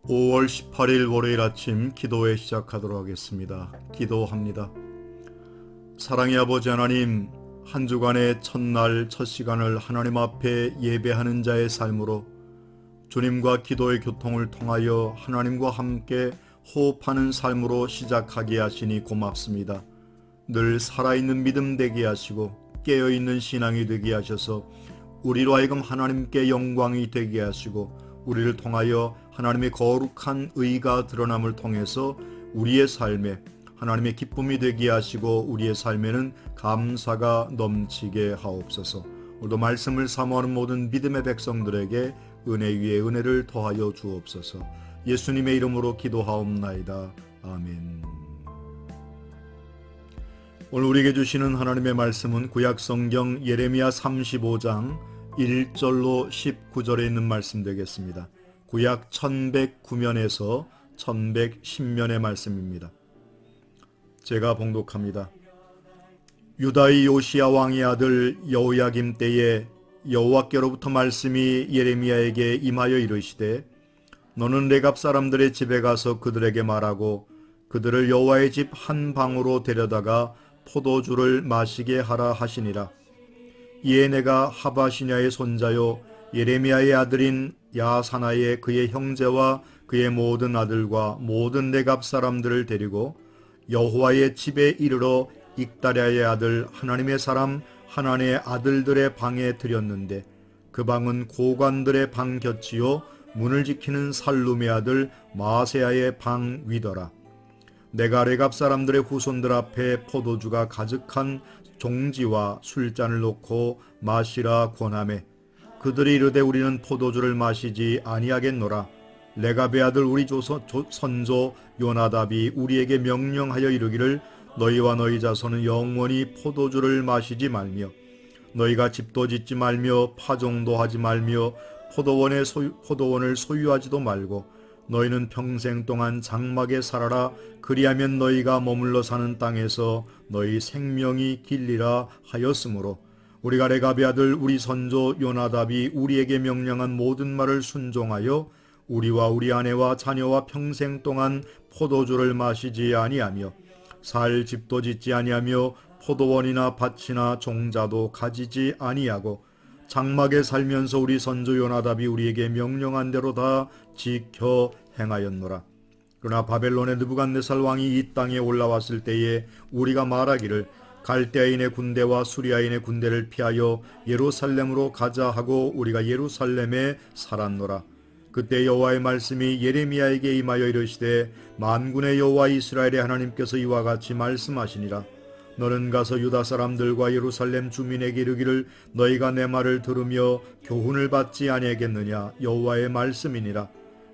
5월 18일 월요일 아침 기도회 시작하도록 하겠습니다. 기도합니다. 사랑의 아버지 하나님, 한 주간의 첫날 첫 시간을 하나님 앞에 예배하는 자의 삶으로 주님과 기도의 교통을 통하여 하나님과 함께 호흡하는 삶으로 시작하게 하시니 고맙습니다. 늘 살아있는 믿음 되게 하시고 깨어있는 신앙이 되게 하셔서 우리로 하여금 하나님께 영광이 되게 하시고 우리를 통하여 하나님의 거룩한 의가 드러남을 통해서 우리의 삶에 하나님의 기쁨이 되게 하시고 우리의 삶에는 감사가 넘치게 하옵소서. 오늘도 말씀을 사모하는 모든 믿음의 백성들에게 은혜 위에 은혜를 더하여 주옵소서. 예수님의 이름으로 기도하옵나이다. 아멘. 오늘 우리에게 주시는 하나님의 말씀은 구약성경 예레미야 35장 1절로 19절에 있는 말씀 되겠습니다. 구약 1109면에서 1110면의 말씀입니다. 제가 봉독합니다. 유다의 요시야 왕의 아들 여호야김 때에 여호와께로부터 말씀이 예레미야에게 임하여 이르시되 너는 레갑 사람들의 집에 가서 그들에게 말하고 그들을 여호와의 집 한 방으로 데려다가 포도주를 마시게 하라 하시니라. 이에 내가 하바시냐의 손자요 예레미야의 아들인 야사나의 그의 형제와 그의 모든 아들과 모든 레갑 사람들을 데리고 여호와의 집에 이르러 익다랴의 아들 하나님의 사람 하나님의 아들들의 방에 들였는데 그 방은 고관들의 방 곁이요 문을 지키는 살룸의 아들 마세야의 방 위더라. 내가 레갑 사람들의 후손들 앞에 포도주가 가득한 종지와 술잔을 놓고 마시라 권하매 그들이 이르되 우리는 포도주를 마시지 아니하겠노라. 레갑의 아들 우리 선조 요나답이 우리에게 명령하여 이르기를 너희와 너희 자손은 영원히 포도주를 마시지 말며 너희가 집도 짓지 말며 파종도 하지 말며 포도원을 소유하지도 말고 너희는 평생 동안 장막에 살아라. 그리하면 너희가 머물러 사는 땅에서 너희 생명이 길리라 하였으므로 우리가 레갑의 아들 우리 선조 요나답이 우리에게 명령한 모든 말을 순종하여 우리와 우리 아내와 자녀와 평생 동안 포도주를 마시지 아니하며 살 집도 짓지 아니하며 포도원이나 밭이나 종자도 가지지 아니하고 장막에 살면서 우리 선조 요나답이 우리에게 명령한 대로 다 지켜 행하였노라. 그러나 바벨론의 느부갓네살 왕이 이 땅에 올라왔을 때에 우리가 말하기를 갈대아인의 군대와 수리아인의 군대를 피하여 예루살렘으로 가자 하고 우리가 예루살렘에 살았노라. 그때 여호와의 말씀이 예레미야에게 임하여 이르시되 만군의 여호와 이스라엘의 하나님께서 이와 같이 말씀하시니라. 너는 가서 유다 사람들과 예루살렘 주민에게 이르기를 너희가 내 말을 들으며 교훈을 받지 아니하겠느냐. 여호와의 말씀이니라.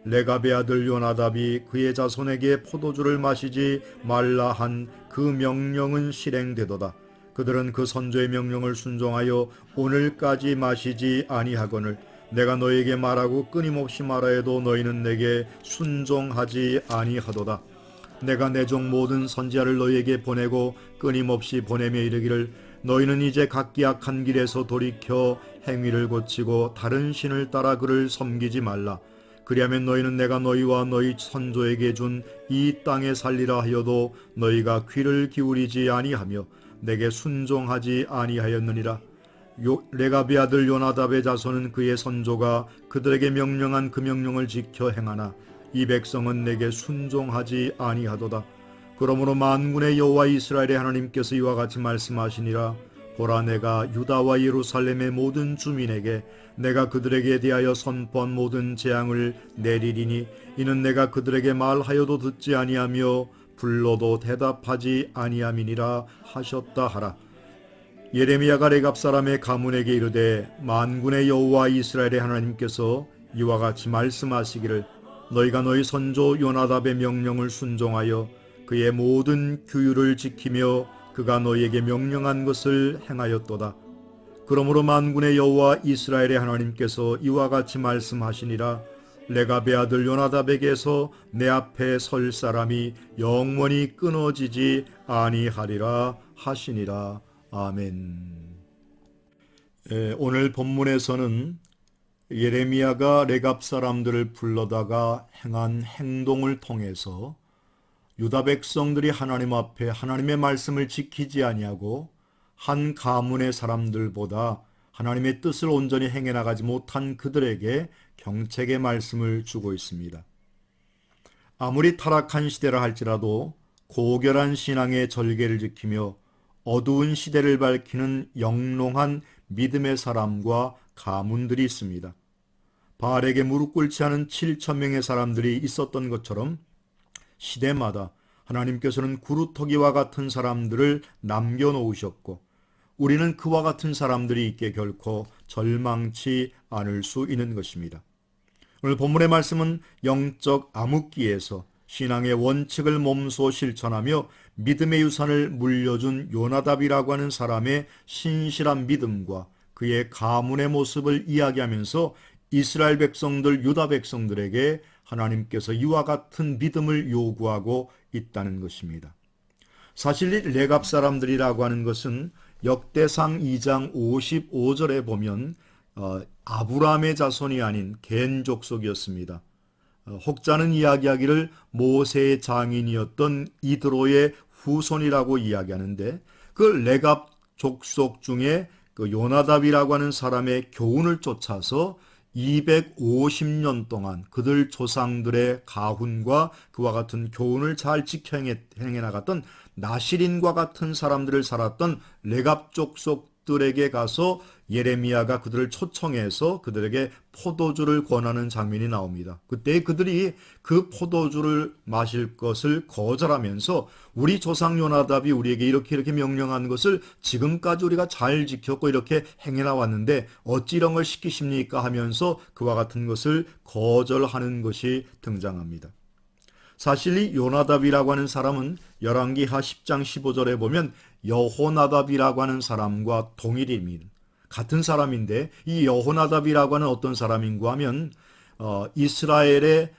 레갑의 아들 요나답이 그의 자손에게 포도주를 마시지 말라 한 그 명령은 실행되도다. 그들은 그 선조의 명령을 순종하여 오늘까지 마시지 아니하거늘 내가 너에게 말하고 끊임없이 말하여도 너희는 내게 순종하지 아니하도다. 내가 내 종 모든 선지자를 너희에게 보내고 끊임없이 보내며 이르기를 너희는 이제 각기 악한 길에서 돌이켜 행위를 고치고 다른 신을 따라 그를 섬기지 말라. 그리하면 너희는 내가 너희와 너희 선조에게 준 이 땅에 살리라 하여도 너희가 귀를 기울이지 아니하며 내게 순종하지 아니하였느니라. 레갑의 아들 요나답의 자손은 그의 선조가 그들에게 명령한 그 명령을 지켜 행하나 이 백성은 내게 순종하지 아니하도다. 그러므로 만군의 여호와 이스라엘의 하나님께서 이와 같이 말씀하시니라. 보라, 내가 유다와 예루살렘의 모든 주민에게 내가 그들에게 대하여 선포한 모든 재앙을 내리리니 이는 내가 그들에게 말하여도 듣지 아니하며 불러도 대답하지 아니함이니라 하셨다 하라. 예레미야가 레갑 사람의 가문에게 이르되 만군의 여호와 이스라엘의 하나님께서 이와 같이 말씀하시기를 너희가 너희 선조 요나답의 명령을 순종하여 그의 모든 규율을 지키며 그가 너희에게 명령한 것을 행하였도다. 그러므로 만군의 여호와 이스라엘의 하나님께서 이와 같이 말씀하시니라. 레갑의 아들 요나답에게서 내 앞에 설 사람이 영원히 끊어지지 아니하리라 하시니라. 아멘. 오늘 본문에서는 예레미야가 레갑 사람들을 불러다가 행한 행동을 통해서 유다 백성들이 하나님 앞에 하나님의 말씀을 지키지 아니하고 한 가문의 사람들보다 하나님의 뜻을 온전히 행해 나가지 못한 그들에게 경책의 말씀을 주고 있습니다. 아무리 타락한 시대라 할지라도 고결한 신앙의 절개를 지키며 어두운 시대를 밝히는 영롱한 믿음의 사람과 가문들이 있습니다. 바알에게 무릎 꿇지 않은 7,000명의 사람들이 있었던 것처럼 시대마다 하나님께서는 구루터기와 같은 사람들을 남겨놓으셨고 우리는 그와 같은 사람들이 있게 결코 절망치 않을 수 있는 것입니다. 오늘 본문의 말씀은 영적 암흑기에서 신앙의 원칙을 몸소 실천하며 믿음의 유산을 물려준 요나답이라고 하는 사람의 신실한 믿음과 그의 가문의 모습을 이야기하면서 이스라엘 백성들, 유다 백성들에게 하나님께서 이와 같은 믿음을 요구하고 있다는 것입니다. 사실 이 레갑 사람들이라고 하는 것은 역대상 2장 55절에 보면 아브라함의 자손이 아닌 겐 족속이었습니다. 혹자는 이야기하기를 모세의 장인이었던 이드로의 후손이라고 이야기하는데 그 레갑 족속 중에 그 요나답이라고 하는 사람의 교훈을 쫓아서 250년 동안 그들 조상들의 가훈과 그와 같은 교훈을 잘 지켜 행해 나갔던 나실인과 같은 사람들을 살았던 레갑 족속들에게 가서 예레미야가 그들을 초청해서 그들에게 포도주를 권하는 장면이 나옵니다. 그때 그들이 그 포도주를 마실 것을 거절하면서 우리 조상 요나답이 우리에게 이렇게 명령한 것을 지금까지 우리가 잘 지켰고 이렇게 행해 나왔는데 어찌 이런 걸 시키십니까 하면서 그와 같은 것을 거절하는 것이 등장합니다. 사실 이 요나답이라고 하는 사람은 열왕기하 10장 15절에 보면 여호나답이라고 하는 사람과 동일입니다. 같은 사람인데 이 여호나답이라고 하는 어떤 사람인가 하면 이스라엘의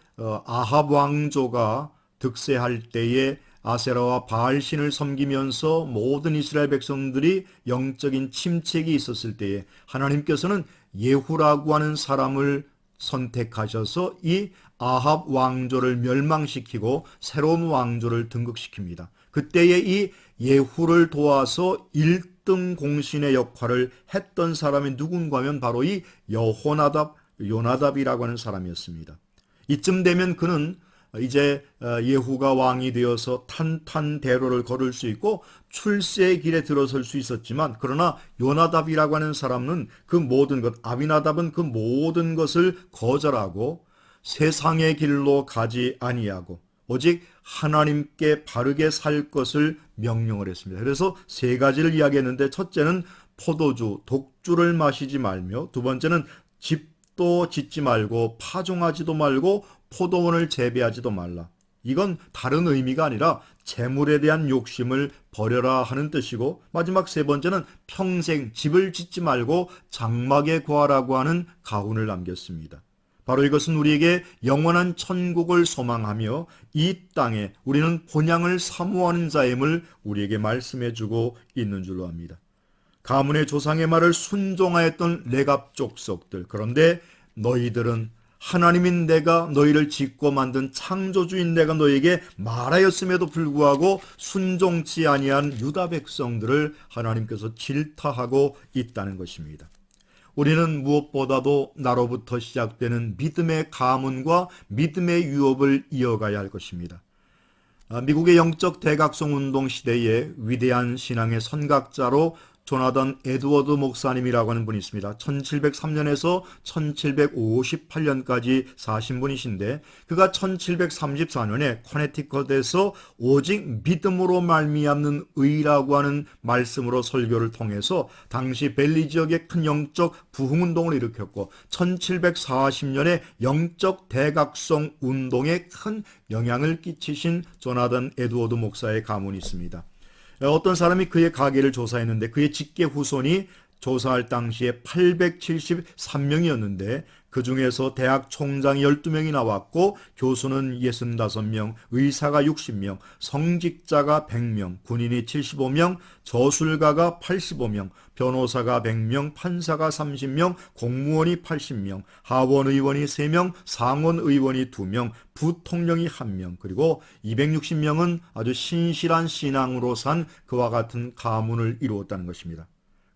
아합 왕조가 득세할 때에 아세라와 바알신을 섬기면서 모든 이스라엘 백성들이 영적인 침체기 있었을 때에 하나님께서는 예후라고 하는 사람을 선택하셔서 이 아합 왕조를 멸망시키고 새로운 왕조를 등극시킵니다. 그때에 이 예후를 도와서 1등 공신의 역할을 했던 사람이 누군가 하면 바로 이 요나답이라고 하는 사람이었습니다. 이쯤 되면 그는 이제 예후가 왕이 되어서 탄탄대로를 걸을 수 있고 출세의 길에 들어설 수 있었지만 그러나 요나답이라고 하는 사람은 그 모든 것, 아비나답은 그 모든 것을 거절하고 세상의 길로 가지 아니하고 오직 하나님께 바르게 살 것을 명령을 했습니다. 그래서 세 가지를 이야기했는데 첫째는 포도주, 독주를 마시지 말며 두 번째는 집도 짓지 말고 파종하지도 말고 포도원을 재배하지도 말라. 이건 다른 의미가 아니라 재물에 대한 욕심을 버려라 하는 뜻이고 마지막 세 번째는 평생 집을 짓지 말고 장막에 거하라고 하는 가훈을 남겼습니다. 바로 이것은 우리에게 영원한 천국을 소망하며 이 땅에 우리는 본향을 사모하는 자임을 우리에게 말씀해주고 있는 줄로 압니다. 가문의 조상의 말을 순종하였던 레갑 족속들, 그런데 너희들은 하나님인 내가 너희를 짓고 만든 창조주인 내가 너희에게 말하였음에도 불구하고 순종치 아니한 유다 백성들을 하나님께서 질타하고 있다는 것입니다. 우리는 무엇보다도 나로부터 시작되는 믿음의 가문과 믿음의 유업을 이어가야 할 것입니다. 미국의 영적 대각성 운동 시대에 위대한 신앙의 선각자로 조나단 에드워드 목사님이라고 하는 분이 있습니다. 1703년에서 1758년까지 사신 분이신데 그가 1734년에 커네티컷에서 오직 믿음으로 말미암는 의라고 하는 말씀으로 설교를 통해서 당시 벨리 지역의 큰 영적 부흥운동을 일으켰고 1740년에 영적 대각성 운동에 큰 영향을 끼치신 조나단 에드워드 목사의 가문이 있습니다. 어떤 사람이 그의 가계를 조사했는데 그의 직계 후손이 조사할 당시에 873명이었는데 그 중에서 대학 총장이 12명이 나왔고 교수는 65명, 의사가 60명, 성직자가 100명, 군인이 75명, 저술가가 85명, 변호사가 100명, 판사가 30명, 공무원이 80명, 하원의원이 3명, 상원의원이 2명, 부통령이 1명, 그리고 260명은 아주 신실한 신앙으로 산 그와 같은 가문을 이루었다는 것입니다.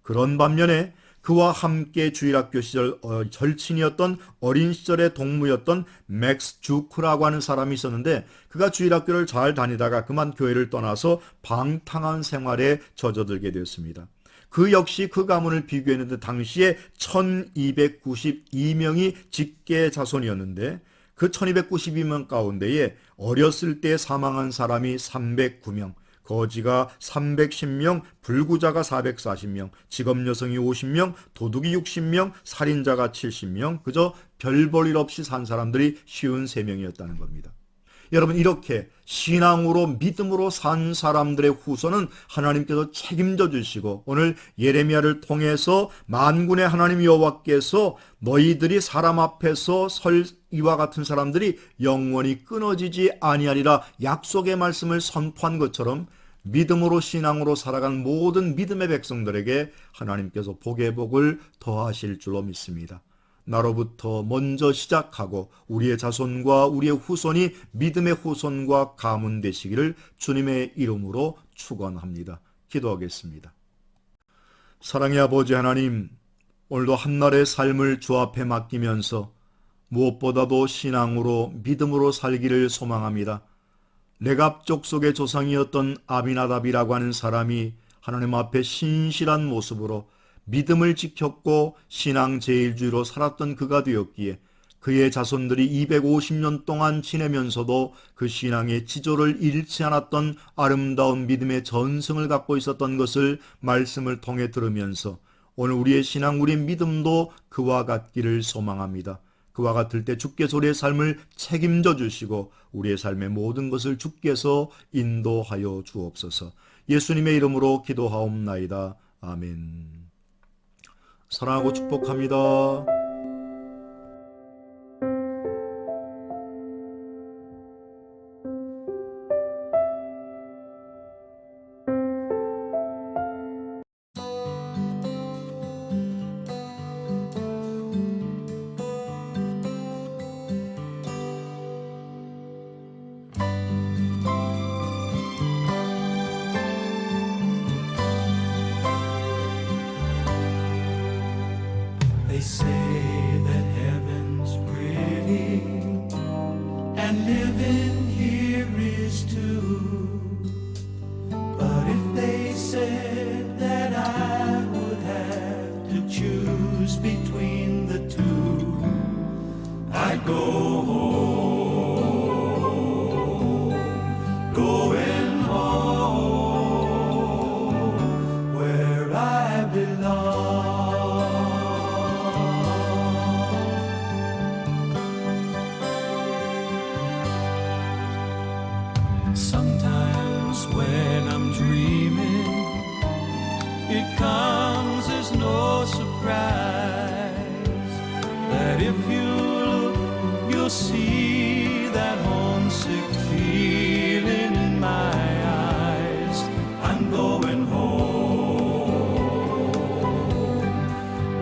그런 반면에 그와 함께 주일학교 시절 절친이었던 어린 시절의 동무였던 맥스 주크라고 하는 사람이 있었는데 그가 주일학교를 잘 다니다가 그만 교회를 떠나서 방탕한 생활에 젖어들게 되었습니다. 그 역시 그 가문을 비교했는데 당시에 1292명이 직계 자손이었는데 그 1292명 가운데에 어렸을 때 사망한 사람이 309명, 거지가 310명, 불구자가 440명, 직업여성이 50명, 도둑이 60명, 살인자가 70명, 그저 별 볼 일 없이 산 사람들이 53명이었다는 겁니다. 여러분, 이렇게 신앙으로 믿음으로 산 사람들의 후손은 하나님께서 책임져 주시고 오늘 예레미야를 통해서 만군의 하나님 여호와께서 너희들이 사람 앞에서 설 이와 같은 사람들이 영원히 끊어지지 아니하리라 약속의 말씀을 선포한 것처럼 믿음으로 신앙으로 살아간 모든 믿음의 백성들에게 하나님께서 복의 복을 더하실 줄로 믿습니다. 나로부터 먼저 시작하고 우리의 자손과 우리의 후손이 믿음의 후손과 가문 되시기를 주님의 이름으로 축원합니다. 기도하겠습니다. 사랑의 아버지 하나님, 오늘도 한날의 삶을 주 앞에 맡기면서 무엇보다도 신앙으로 믿음으로 살기를 소망합니다. 레갑 족속의 조상이었던 아비나답이라고 하는 사람이 하나님 앞에 신실한 모습으로 믿음을 지켰고 신앙 제일주의로 살았던 그가 되었기에 그의 자손들이 250년 동안 지내면서도 그 신앙의 지조를 잃지 않았던 아름다운 믿음의 전승을 갖고 있었던 것을 말씀을 통해 들으면서 오늘 우리의 신앙, 우리의 믿음도 그와 같기를 소망합니다. 그와 같을 때 주께서 우리의 삶을 책임져 주시고 우리의 삶의 모든 것을 주께서 인도하여 주옵소서. 예수님의 이름으로 기도하옵나이다. 아멘. 사랑하고 축복합니다. They say that heaven's pretty and living here is too. But if they said that I would have to choose between the two, I'd go home, going home where I belong. Sometimes when I'm dreaming, it comes as no surprise that if you look, you'll see that homesick feeling in my eyes. I'm going home,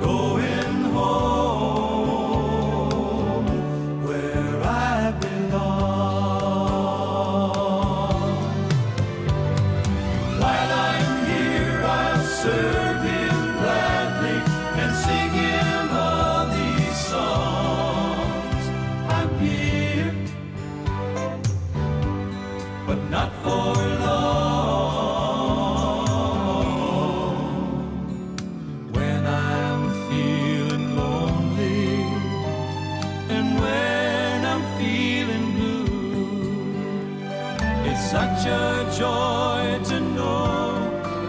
going home where I belong. Serve Him gladly and sing Him all these songs. I'm here, but not for long. When I'm feeling lonely and when I'm feeling blue, it's such a joy to know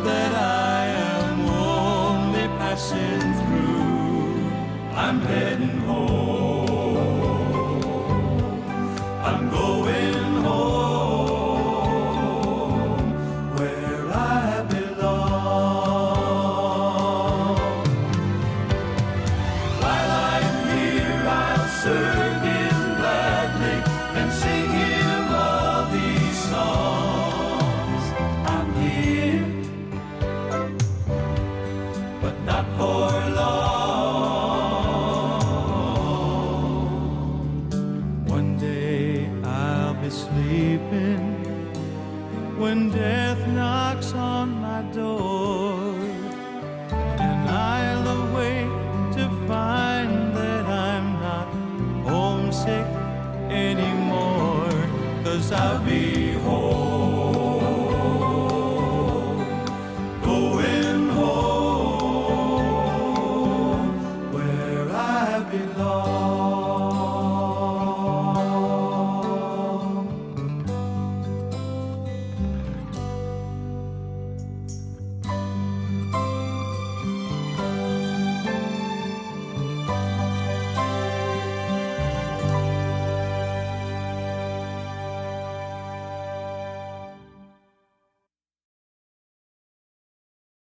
that I am only passing through. I'm heading home, I'm going home where I belong. While I'm here, sleeping when death knocks on my door, and I'll awake to find that I'm not homesick anymore, 'cause I'll be home.